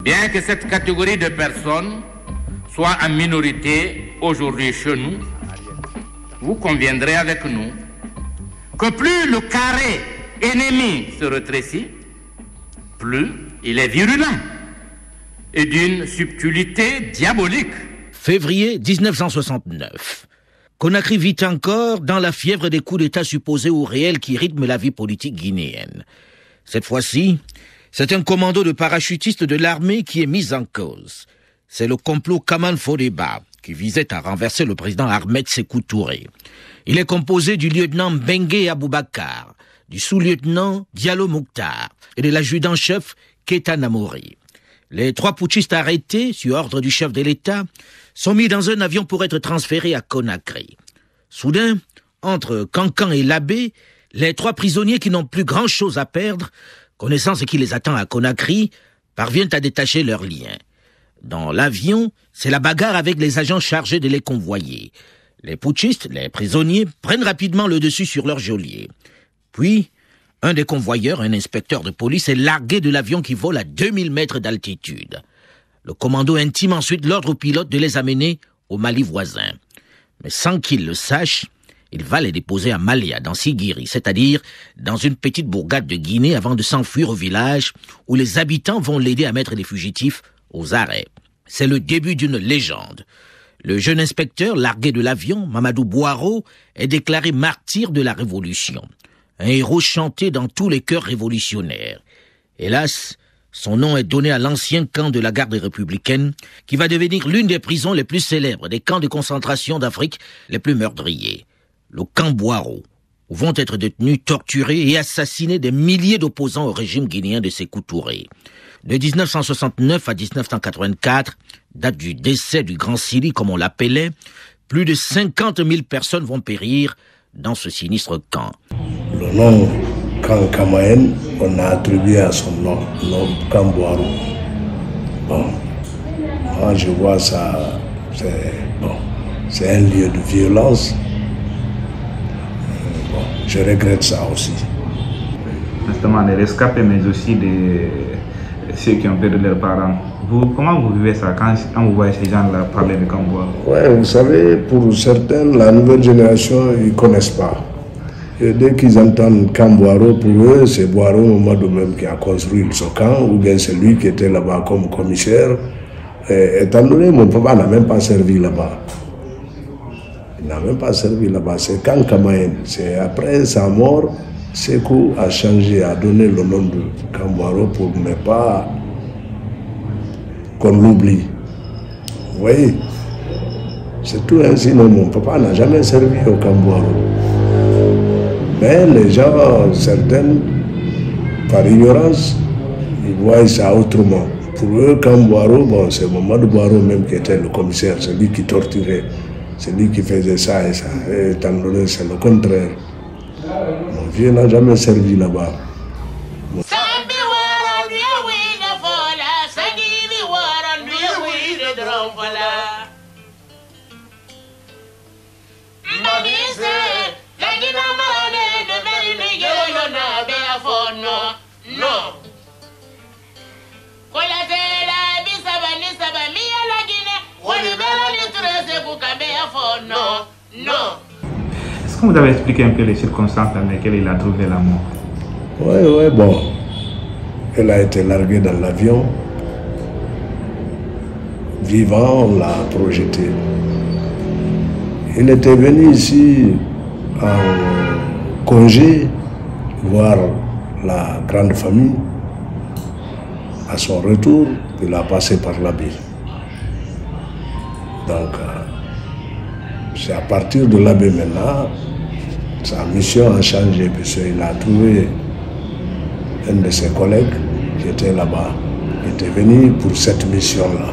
Bien que cette catégorie de personnes soit en minorité aujourd'hui chez nous, vous conviendrez avec nous que plus le carré ennemi se rétrécit, plus il est virulent et d'une subtilité diabolique. Février 1969. Conakry vit encore dans la fièvre des coups d'État supposés ou réels qui rythment la vie politique guinéenne. Cette fois-ci, c'est un commando de parachutistes de l'armée qui est mis en cause. C'est le complot Kaman Fodeba qui visait à renverser le président Ahmed Sékou Touré. Il est composé du lieutenant Bengue Aboubakar, du sous-lieutenant Diallo Mouktar et de l'adjudant-chef Keita Namori. Les 3 putschistes arrêtés, sur ordre du chef de l'État, sont mis dans un avion pour être transférés à Conakry. Soudain, entre Cancan et Labé, les 3 prisonniers qui n'ont plus grand-chose à perdre, connaissant ce qui les attend à Conakry, parviennent à détacher leurs liens. Dans l'avion, c'est la bagarre avec les agents chargés de les convoyer. Les putschistes, les prisonniers, prennent rapidement le dessus sur leur geôlier. Puis, un des convoyeurs, un inspecteur de police, est largué de l'avion qui vole à 2000 mètres d'altitude. Le commando intime ensuite l'ordre aux pilotes de les amener au Mali voisin. Mais sans qu'ils le sachent, il va les déposer à Malia, dans Sigiri, c'est-à-dire dans une petite bourgade de Guinée avant de s'enfuir au village où les habitants vont l'aider à mettre les fugitifs aux arrêts. C'est le début d'une légende. Le jeune inspecteur, largué de l'avion, Mamadou Boiro, est déclaré martyr de la Révolution. Un héros chanté dans tous les chœurs révolutionnaires. Hélas, son nom est donné à l'ancien camp de la garde républicaine, qui va devenir l'une des prisons les plus célèbres des camps de concentration d'Afrique les plus meurtriers. Le camp Boiro, où vont être détenus, torturés et assassinés des milliers d'opposants au régime guinéen de Sékou Touré. De 1969 à 1984, date du décès du Grand Sili, comme on l'appelait, plus de 50 000 personnes vont périr dans ce sinistre camp. Le nom Camp Kamaen, on a attribué à son nom, le nom Camp Boiro. Bon, moi je vois ça, c'est un lieu de violence. Bon, je regrette ça aussi. Justement, des rescapés, mais aussi de ceux qui ont perdu leurs parents. Comment vous vivez ça quand vous voyez ces gens-là parler de Camp Boiro? Ouais, vous savez, pour certains, la nouvelle génération, ils ne connaissent pas. Et dès qu'ils entendent Camp Boiro, pour eux, c'est Boiro Mamadou même qui a construit ce camp, ou bien c'est lui qui était là-bas comme commissaire. Et, étant donné, mon papa n'a même pas servi là-bas. Il n'a même pas servi là-bas. C'est Camp Kamaen. C'est après sa mort, Sékou a changé, a donné le nom de Camp Boiro pour ne pas qu'on l'oublie. Vous voyez, c'est tout ainsi. Non, mon papa n'a jamais servi au Camp Boiro. Mais les gens, certains, par ignorance, ils voient ça autrement. Pour eux, Camp Boiro, bon, c'est Mamadou Boiro même qui était le commissaire, c'est lui qui torturait, c'est lui qui faisait ça et ça. Et étant donné, c'est le contraire. Mon vieux n'a jamais servi là-bas. Est-ce que vous avez expliqué un peu les circonstances dans lesquelles il a trouvé la mort? Oui, bon. Elle a été larguée dans l'avion. Vivant, on l'a projeté. Il était venu ici en congé voir la grande famille. À son retour, il a passé par la ville. Donc, c'est à partir de l'abbé maintenant, sa mission a changé, puisqu'il a trouvé un de ses collègues qui était là-bas, qui était venu pour cette mission-là.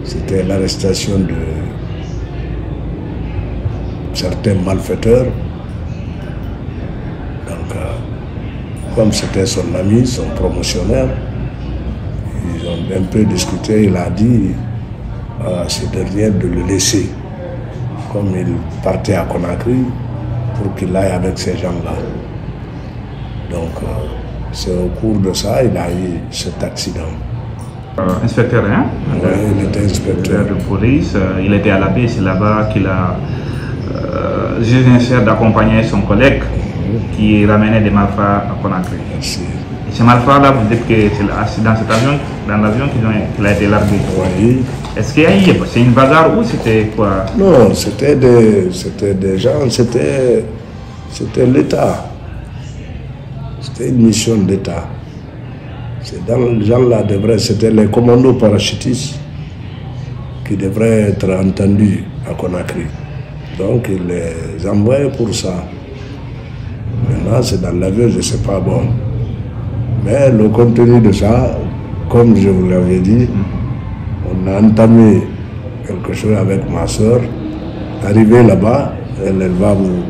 C'était l'arrestation de certains malfaiteurs. Donc, comme c'était son ami, son promotionnaire, ils ont un peu discuté, il a dit à ces derniers de le laisser, comme il partait à Conakry, pour qu'il aille avec ces gens-là. Donc, c'est au cours de ça, il a eu cet accident. Inspecteur, hein? Oui, il était inspecteur de police. Il était à la baie, c'est là-bas qu'il a jugé d'accompagner son collègue qui ramenait des malfrats à Conakry. Merci. Et ces malfrats-là, vous dites que c'est dans cet avion, dans l'avion qu'il a été largué. Oui. Est-ce qu'il y a eu, c'est une bagarre ou c'était quoi? Non, c'était des gens, c'était l'État. C'était une mission d'État. Ces gens-là c'était les commandos parachutistes qui devraient être entendus à Conakry. Donc ils les envoyaient pour ça. Maintenant c'est dans l'avion, je ne sais pas bon. Mais le contenu de ça, comme je vous l'avais dit, on a entamé quelque chose avec ma soeur. Arrivé là-bas, elle va vous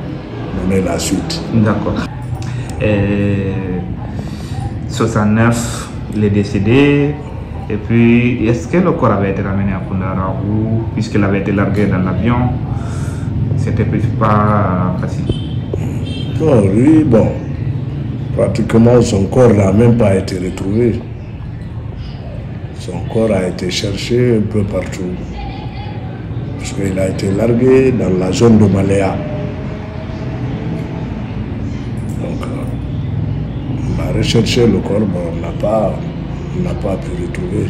donner la suite. D'accord. 69, il est décédé. Et puis, est-ce que le corps avait été ramené à Koundara ou, puisqu'il avait été largué dans l'avion, c'était pas facile? Non, lui, bon, pratiquement son corps n'a même pas été retrouvé. Son corps a été cherché un peu partout. Parce qu'il a été largué dans la zone de Malea. Donc, on a recherché le corps, mais on n'a pas pu le trouver.